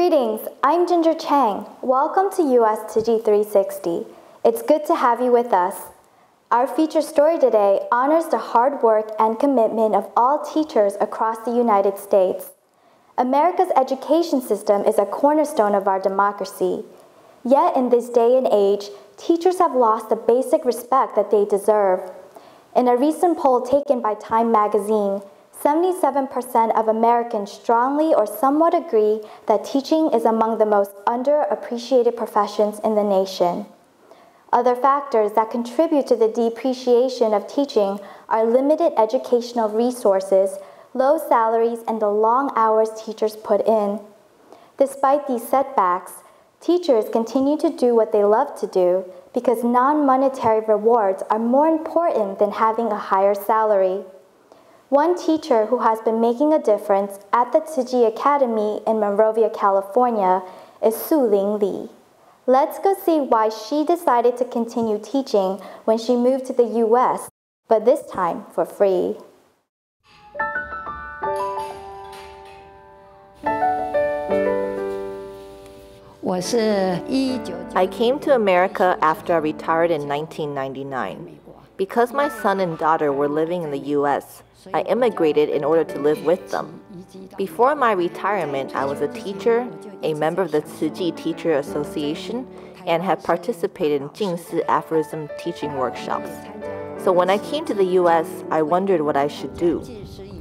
Greetings, I'm Ginger Chang. Welcome to USTC360. It's good to have you with us. Our feature story today honors the hard work and commitment of all teachers across the United States. America's education system is a cornerstone of our democracy. Yet in this day and age, teachers have lost the basic respect that they deserve. In a recent poll taken by Time magazine, 77% of Americans strongly or somewhat agree that teaching is among the most underappreciated professions in the nation. Other factors that contribute to the depreciation of teaching are limited educational resources, low salaries, and the long hours teachers put in. Despite these setbacks, teachers continue to do what they love to do because non-monetary rewards are more important than having a higher salary. One teacher who has been making a difference at the Tzu Chi Academy in Monrovia, California, is Su Ling Lee. Let's go see why she decided to continue teaching when she moved to the US, but this time for free. I came to America after I retired in 1999. Because my son and daughter were living in the US, I immigrated in order to live with them. Before my retirement, I was a teacher, a member of the Tzu Chi Teacher Association, and had participated in Jingsi aphorism teaching workshops. So when I came to the US, I wondered what I should do.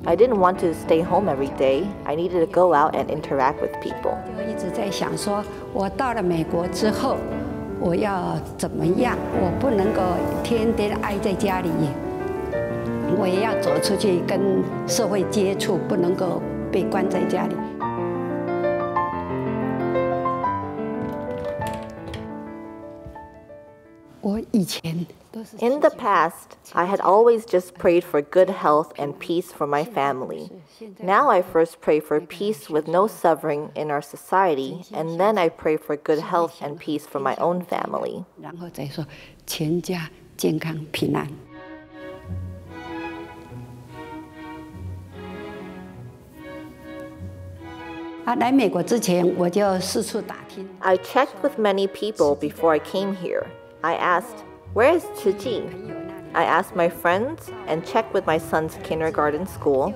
I didn't want to stay home every day. I needed to go out and interact with people. 我要怎么样？我不能够天天挨在家里，我也要走出去跟社会接触，不能够被关在家里。我以前都是。In the past, I had always just prayed for good health and peace for my family. Now I first pray for peace with no suffering in our society, and then I pray for good health and peace for my own family. 然后再说全家健康平安。来美国之前，我就四处打听。I checked with many people before I came here. I asked, "Where is Tzu Chi?" I asked my friends and checked with my son's kindergarten school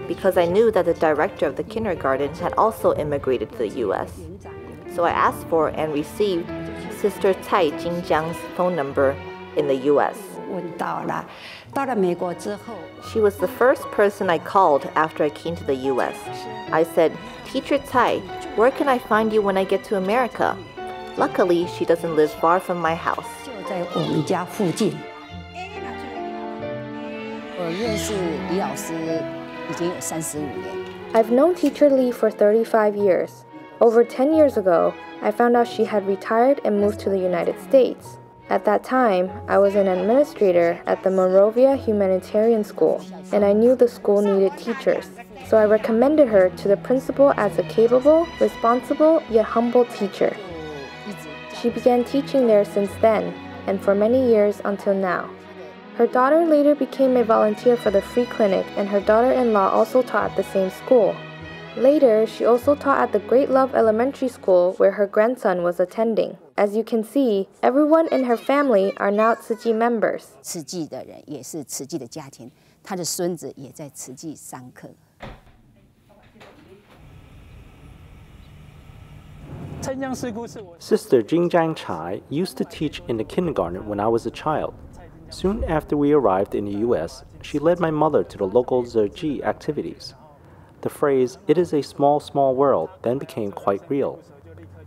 because I knew that the director of the kindergarten had also immigrated to the U.S. So I asked for and received Sister Cai Jinjiang's phone number in the U.S. She was the first person I called after I came to the U.S. I said, "Teacher Cai, where can I find you when I get to America?" Luckily, she doesn't live far from my house. I've known Teacher Lee for 35 years. Over 10 years ago, I found out she had retired and moved to the United States. At that time, I was an administrator at the Monrovia Humanitarian School, and I knew the school needed teachers. So I recommended her to the principal as a capable, responsible, yet humble teacher. She began teaching there since then, and for many years until now. Her daughter later became a volunteer for the free clinic, and her daughter-in-law also taught at the same school. Later, she also taught at the Great Love Elementary School where her grandson was attending. As you can see, everyone in her family are now Tzu Chi members. 慈济的人也是慈济的家庭，他的孙子也在慈济上课。 Sister Jinjiang Chai used to teach in the kindergarten when I was a child. Soon after we arrived in the U.S., she led my mother to the local Tzu Chi activities. The phrase, "it is a small, small world," then became quite real.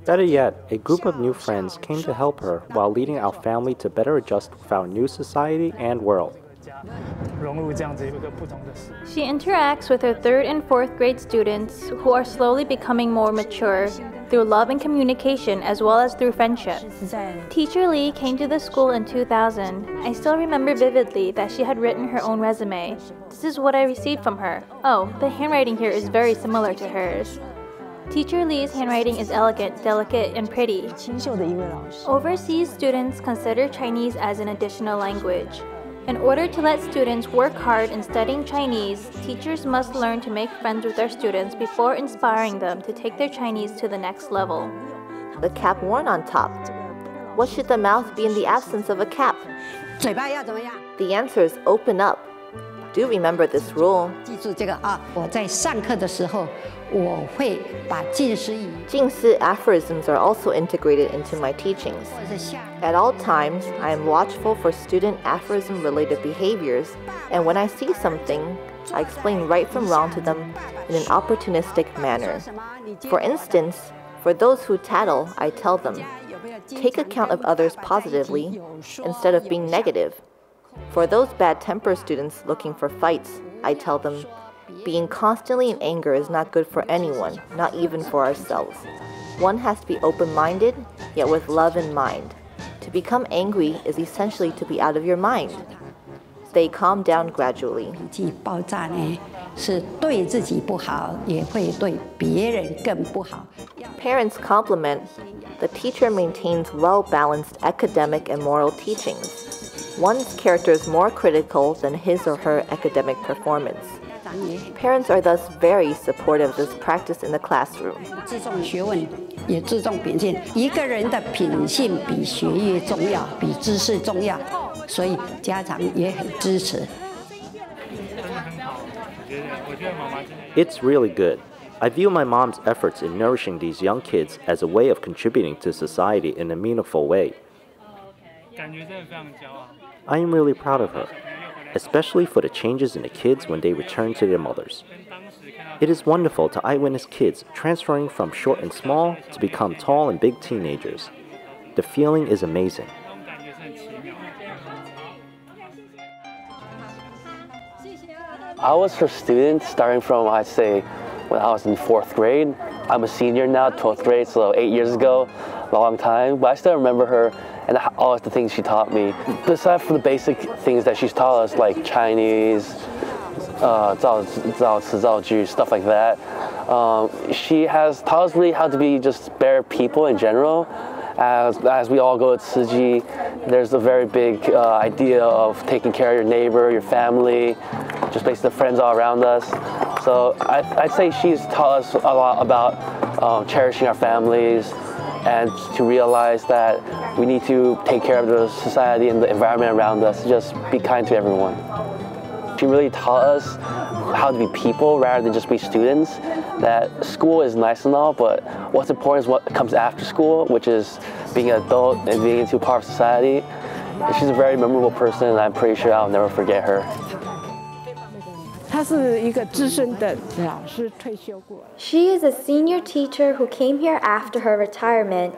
Better yet, a group of new friends came to help her while leading our family to better adjust with our new society and world. She interacts with her 3rd and 4th grade students who are slowly becoming more mature through love and communication as well as through friendship. Teacher Lee came to the school in 2000. I still remember vividly that she had written her own resume. This is what I received from her. Oh, the handwriting here is very similar to hers. Teacher Lee's handwriting is elegant, delicate, and pretty. Overseas students consider Chinese as an additional language. In order to let students work hard in studying Chinese, teachers must learn to make friends with their students before inspiring them to take their Chinese to the next level. The cap worn on top. What should the mouth be in the absence of a cap? 嘴巴要怎么样？ The answer is open up. Do remember this rule. 记住这个啊！我在上课的时候，我会把近似语 Jingsi aphorisms are also integrated into my teachings. 或者是下 At all times, I am watchful for student aphorism-related behaviors, and when I see something, I explain right from wrong to them in an opportunistic manner. For instance, for those who tattle, I tell them, take account of others positively instead of being negative. For those bad-tempered students looking for fights, I tell them, being constantly in anger is not good for anyone, not even for ourselves. One has to be open-minded, yet with love in mind. To become angry is essentially to be out of your mind. They calm down gradually. 气爆炸呢，是对自己不好，也会对别人更不好。 Parents compliment. The teacher maintains well-balanced academic and moral teachings. One's character is more critical than his or her academic performance. Parents are thus very supportive of this practice in the classroom. 注重学问，也注重品性。一个人的品性比学业重要，比知识重要，所以家长也很支持。 It's really good. I view my mom's efforts in nourishing these young kids as a way of contributing to society in a meaningful way. I am really proud of her, especially for the changes in the kids when they return to their mothers. It is wonderful to eyewitness kids transferring from short and small to become tall and big teenagers. The feeling is amazing. I was her student starting from, I'd say, when I was in 4th grade. I'm a senior now, 12th grade, so 8 years ago, a long time. But I still remember her and all of the things she taught me. Besides from the basic things that she's taught us, like Chinese, 造词造句, stuff like that. She has taught us really how to be just better people in general. As we all go to Tzu Chi, there's a very big idea of taking care of your neighbor, your family, just basically the friends all around us. So I'd say she's taught us a lot about cherishing our families and to realize that we need to take care of the society and the environment around us, just be kind to everyone. She really taught us how to be people rather than just be students. That school is nice and all, but what's important is what comes after school, which is being an adult and being into a part of society. And she's a very memorable person, and I'm pretty sure I'll never forget her. She is a senior teacher who came here after her retirement.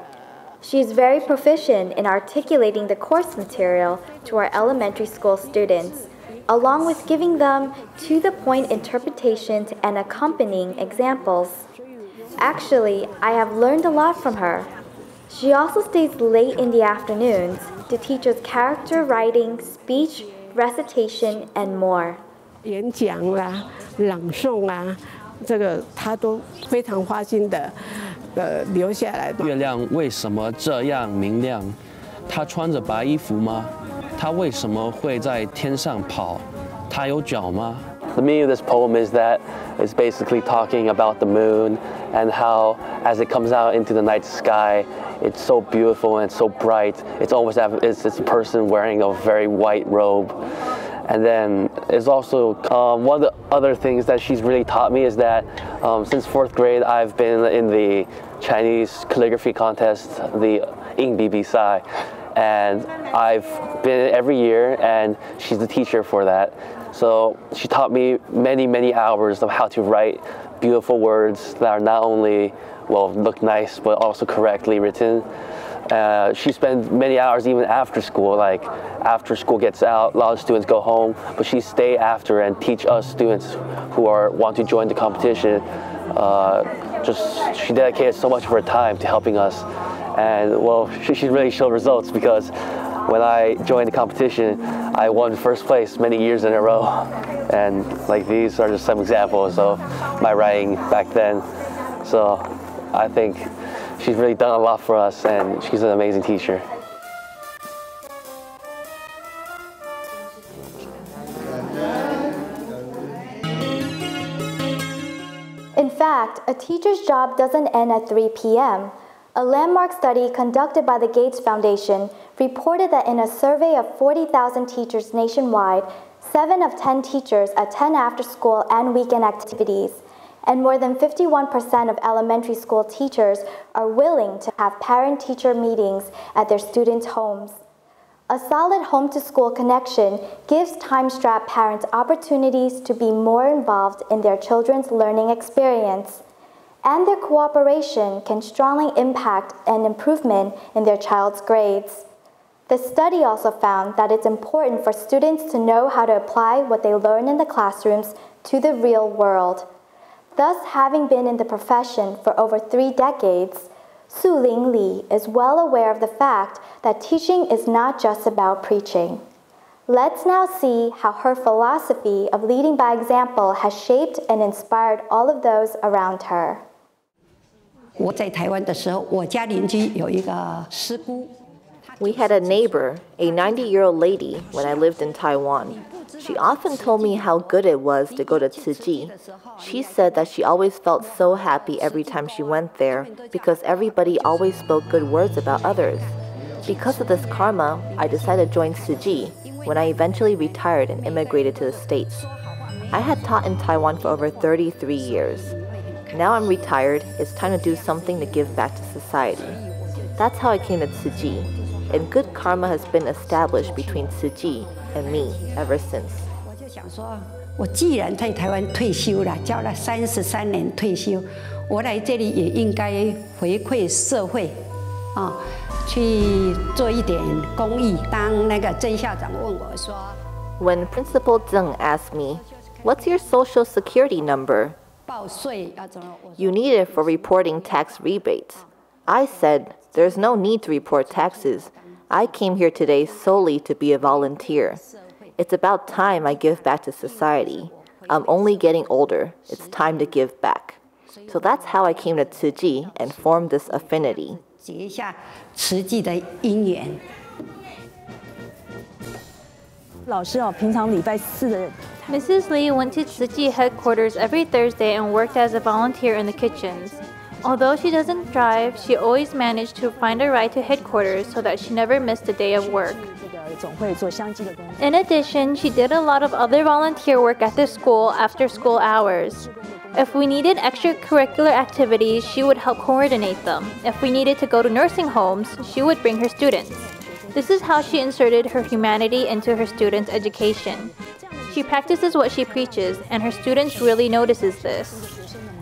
She is very proficient in articulating the course material to our elementary school students, along with giving them to-the-point interpretations and accompanying examples. Actually, I have learned a lot from her. She also stays late in the afternoons to teach us character writing, speech, recitation, and more. 演讲啦、朗诵啊，这个他都非常花心的留下来。月亮为什么这样明亮？它穿着白衣服吗？它为什么会在天上跑？它有脚吗？ The meaning of this poem is that it's basically talking about the moon and how, as it comes out into the night sky, it's so beautiful and so bright. It's almost as if it's a person wearing a very white robe. And then it's also one of the other things that she's really taught me is that since 4th grade, I've been in the Chinese calligraphy contest, the Ying Bi Bi Sai, and I've been every year, and she's the teacher for that. So she taught me many, many hours of how to write beautiful words that are not only, well, look nice, but also correctly written. She spent many hours even after school, like after school gets out, a lot of students go home, but she stay after and teach us students who want to join the competition. She dedicated so much of her time to helping us. And well, she really showed results because when I joined the competition, I won first place many years in a row. And like these are just some examples of my writing back then. So I think she's really done a lot for us, and she's an amazing teacher. fact, a teacher's job doesn't end at 3 p.m. A landmark study conducted by the Gates Foundation reported that in a survey of 40,000 teachers nationwide, 7 of 10 teachers attend after-school and weekend activities, and more than 51% of elementary school teachers are willing to have parent-teacher meetings at their students' homes. A solid home-to-school connection gives time-strapped parents opportunities to be more involved in their children's learning experience, and their cooperation can strongly impact an improvement in their child's grades. The study also found that it's important for students to know how to apply what they learn in the classrooms to the real world. Thus, having been in the profession for over 3 decades, Su Ling Lee is well aware of the fact that teaching is not just about preaching. Let's now see how her philosophy of leading by example has shaped and inspired all of those around her. 我在台湾的时候，我家邻居有一个师姑。 We had a neighbor, a 90-year-old lady, when I lived in Taiwan. She often told me how good it was to go to Tzu Chi. She said that she always felt so happy every time she went there because everybody always spoke good words about others. Because of this karma, I decided to join Tzu Chi when I eventually retired and immigrated to the States. I had taught in Taiwan for over 33 years. Now I'm retired, it's time to do something to give back to society. That's how I came to Tzu Chi, and good karma has been established between Tzu Chi and me ever since. 我就想说，我既然在台湾退休了，教了33年退休，我来这里也应该回馈社会，去做一点公益。当那个曾校长问我说 When Principal Zeng asked me, "What's your social security number?" 报税要怎么？ You need it for reporting tax rebates. I said, "There's no need to report taxes. I came here today solely to be a volunteer. It's about time I give back to society. I'm only getting older. It's time to give back." So that's how I came to Tzu Chi and formed this affinity. 结一下慈济的因缘。老师平常礼拜四的。 Mrs. Lee went to Tzu Chi headquarters every Thursday and worked as a volunteer in the kitchens. Although she doesn't drive, she always managed to find a ride to headquarters so that she never missed a day of work. In addition, she did a lot of other volunteer work at the school after school hours. If we needed extracurricular activities, she would help coordinate them. If we needed to go to nursing homes, she would bring her students. This is how she inserted her humanity into her students' education. She practices what she preaches, and her students really notices this.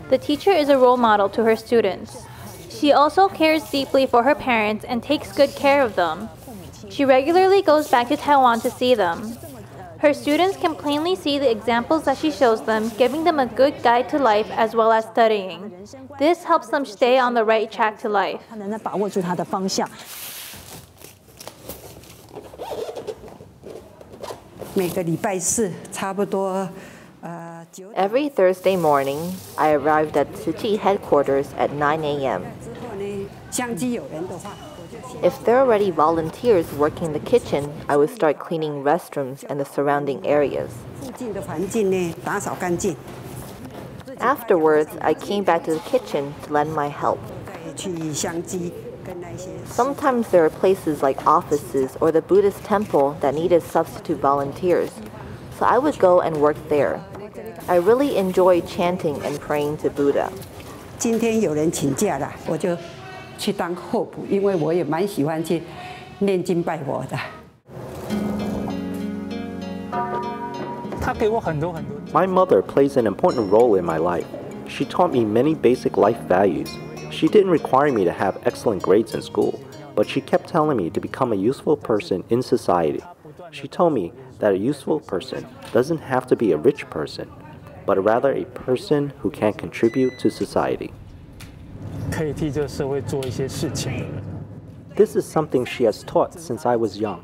The teacher is a role model to her students. She also cares deeply for her parents and takes good care of them. She regularly goes back to Taiwan to see them. Her students can plainly see the examples that she shows them, giving them a good guide to life as well as studying. This helps them stay on the right track to life. Every Thursday morning, I arrived at Tzu Chi headquarters at 9 a.m. If there are already volunteers working in the kitchen, I would start cleaning restrooms and the surrounding areas. Afterwards, I came back to the kitchen to lend my help. Sometimes there are places like offices or the Buddhist temple that needed substitute volunteers, so I would go and work there. I really enjoy chanting and praying to Buddha. 今天有人请假了，我就去当候补，因为我也蛮喜欢去念经拜佛的。 My mother plays an important role in my life. She taught me many basic life values. She didn't require me to have excellent grades in school, but she kept telling me to become a useful person in society. She told me that a useful person doesn't have to be a rich person, but rather a person who can contribute to society. This is something she has taught since I was young.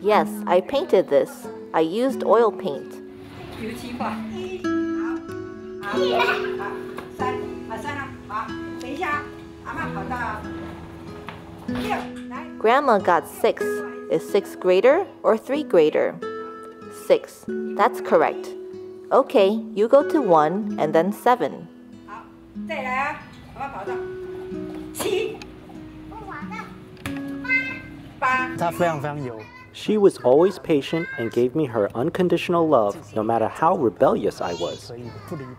Yes, I painted this. I used oil paint. Grandma got 6. Is 6th grader or 3rd grader? 6. That's correct. Okay, you go to 1 and then 7. She was always patient and gave me her unconditional love no matter how rebellious I was.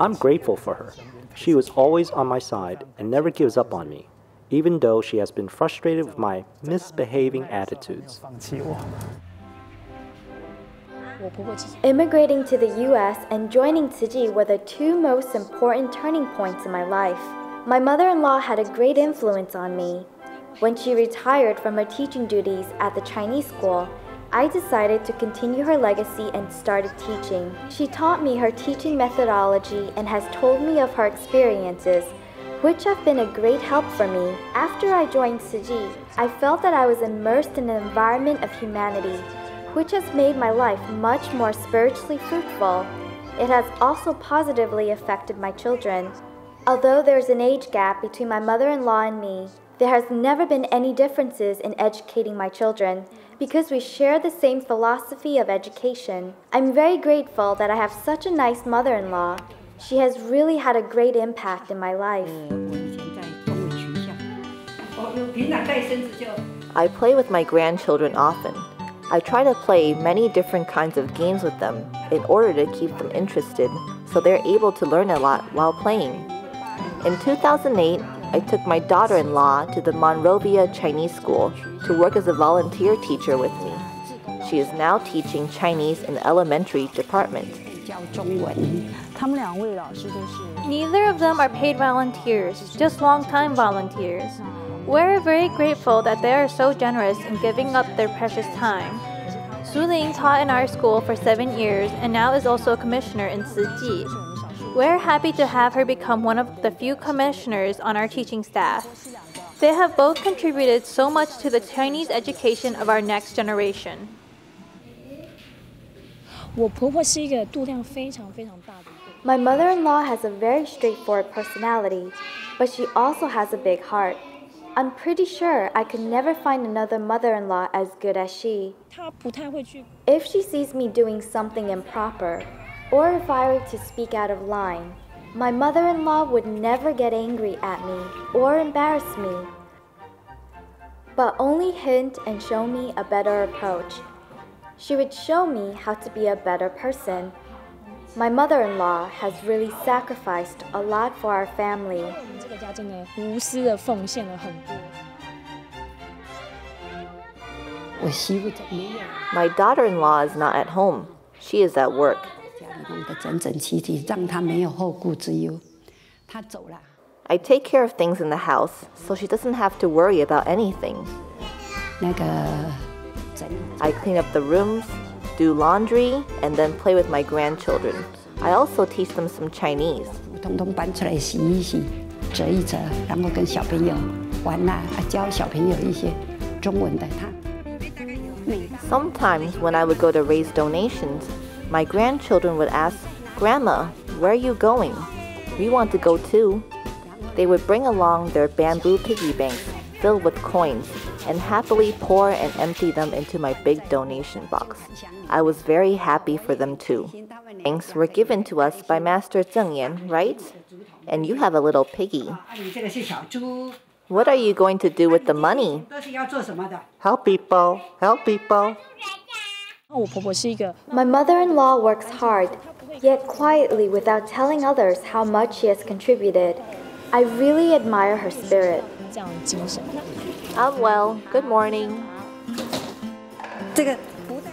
I'm grateful for her. She was always on my side and never gives up on me, even though she has been frustrated with my misbehaving attitudes. Immigrating to the U.S. and joining Tzu Chi were the two most important turning points in my life. My mother-in-law had a great influence on me. When she retired from her teaching duties at the Chinese school, I decided to continue her legacy and started teaching. She taught me her teaching methodology and has told me of her experiences, which have been a great help for me. After I joined Tzu Chi, I felt that I was immersed in an environment of humanity, which has made my life much more spiritually fruitful. It has also positively affected my children. Although there's an age gap between my mother-in-law and me, there has never been any differences in educating my children because we share the same philosophy of education. I'm very grateful that I have such a nice mother-in-law. She has really had a great impact in my life. I play with my grandchildren often. I try to play many different kinds of games with them in order to keep them interested so they're able to learn a lot while playing. In 2008, I took my daughter-in-law to the Monrovia Chinese school to work as a volunteer teacher with me. She is now teaching Chinese in the elementary department. Neither of them are paid volunteers, just long-time volunteers. We're very grateful that they are so generous in giving up their precious time. Su Ling taught in our school for 7 years and now is also a commissioner in Tzu Chi. We're happy to have her become one of the few commissioners on our teaching staff. They have both contributed so much to the Chinese education of our next generation. My mother-in-law has a very straightforward personality, but she also has a big heart. I'm pretty sure I could never find another mother-in-law as good as she. If she sees me doing something improper, or if I were to speak out of line, my mother-in-law would never get angry at me or embarrass me, but only hint and show me a better approach. She would show me how to be a better person. My mother-in-law has really sacrificed a lot for our family. My daughter-in-law is not at home. She is at work. I take care of things in the house, so she doesn't have to worry about anything. I clean up the rooms, do laundry, and then play with my grandchildren. I also teach them some Chinese. Sometimes when I would go to raise donations, my grandchildren would ask, "Grandma, where are you going? We want to go too." They would bring along their bamboo piggy banks filled with coins and happily pour and empty them into my big donation box. I was very happy for them too. Banks were given to us by Master Zeng Yan, right? And you have a little piggy. What are you going to do with the money? Help people, help people. My mother-in-law works hard, yet quietly without telling others how much she has contributed. I really admire her spirit. Well, good morning.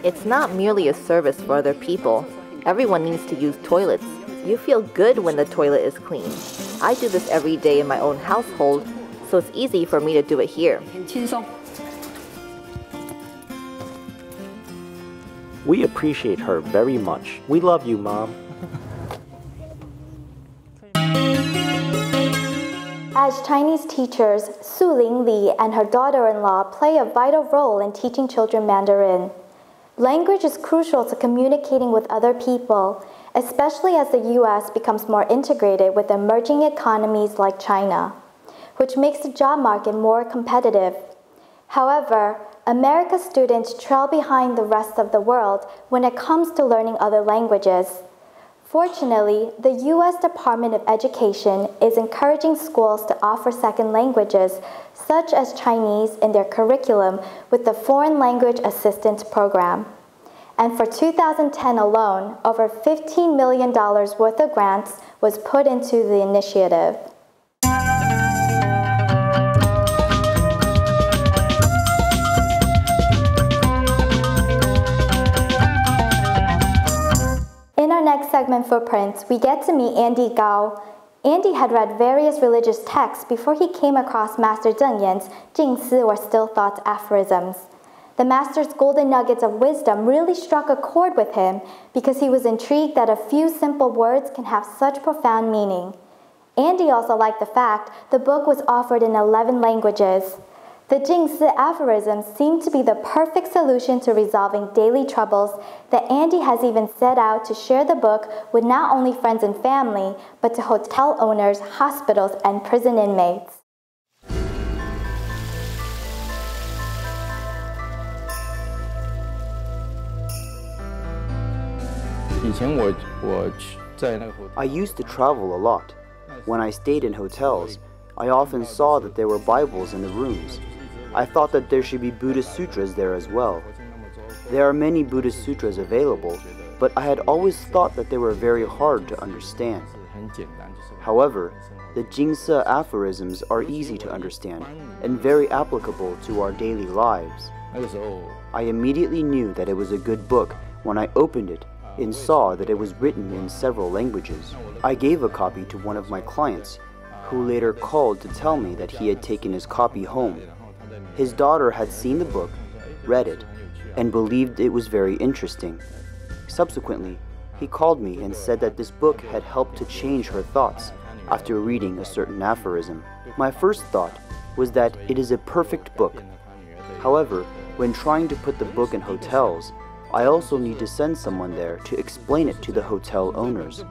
It's not merely a service for other people. Everyone needs to use toilets. You feel good when the toilet is clean. I do this every day in my own household, so it's easy for me to do it here. We appreciate her very much. We love you, Mom. As Chinese teachers, Su Ling Lee and her daughter-in-law play a vital role in teaching children Mandarin. Language is crucial to communicating with other people, especially as the U.S. becomes more integrated with emerging economies like China, which makes the job market more competitive. However, America's students trail behind the rest of the world when it comes to learning other languages. Fortunately, the U.S. Department of Education is encouraging schools to offer second languages, such as Chinese, in their curriculum with the Foreign Language Assistance Program. And for 2010 alone, over $15 million worth of grants was put into the initiative. In our next segment, Footprints, we get to meet Andy Gao. Andy had read various religious texts before he came across Master Zheng Yan's Jing Si, or Still Thoughts aphorisms. The Master's golden nuggets of wisdom really struck a chord with him because he was intrigued that a few simple words can have such profound meaning. Andy also liked the fact the book was offered in 11 languages. The Jing Si aphorisms seem to be the perfect solution to resolving daily troubles that Andy has even set out to share the book with not only friends and family, but to hotel owners, hospitals, and prison inmates. I used to travel a lot. When I stayed in hotels, I often saw that there were Bibles in the rooms. I thought that there should be Buddhist sutras there as well. There are many Buddhist sutras available, but I had always thought that they were very hard to understand. However, the Jing Si aphorisms are easy to understand and very applicable to our daily lives. I immediately knew that it was a good book when I opened it and saw that it was written in several languages. I gave a copy to one of my clients, who later called to tell me that he had taken his copy home. His daughter had seen the book, read it, and believed it was very interesting. Subsequently, he called me and said that this book had helped to change her thoughts after reading a certain aphorism. My first thought was that it is a perfect book. However, when trying to put the book in hotels, I also need to send someone there to explain it to the hotel owners.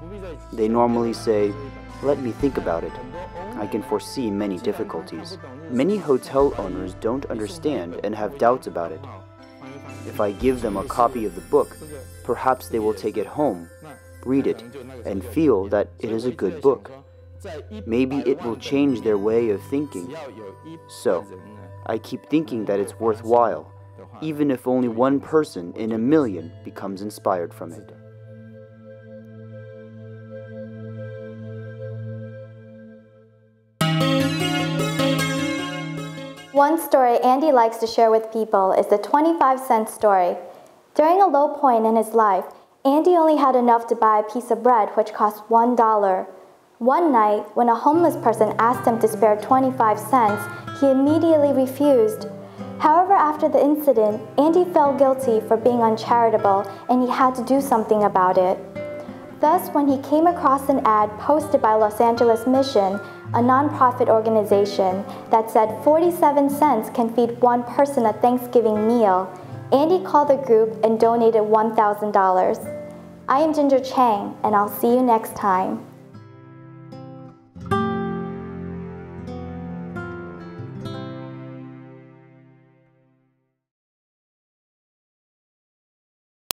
They normally say, "Let me think about it." I can foresee many difficulties. Many hotel owners don't understand and have doubts about it. If I give them a copy of the book, perhaps they will take it home, read it, and feel that it is a good book. Maybe it will change their way of thinking. So, I keep thinking that it's worthwhile, even if only one person in a million becomes inspired from it. One story Andy likes to share with people is the 25-cent story. During a low point in his life, Andy only had enough to buy a piece of bread which cost $1. One night, when a homeless person asked him to spare 25 cents, he immediately refused. However, after the incident, Andy felt guilty for being uncharitable and he had to do something about it. Thus, when he came across an ad posted by Los Angeles Mission, a nonprofit organization, that said 47 cents can feed one person a Thanksgiving meal, Andy called the group and donated $1,000. I am Ginger Chang, and I'll see you next time.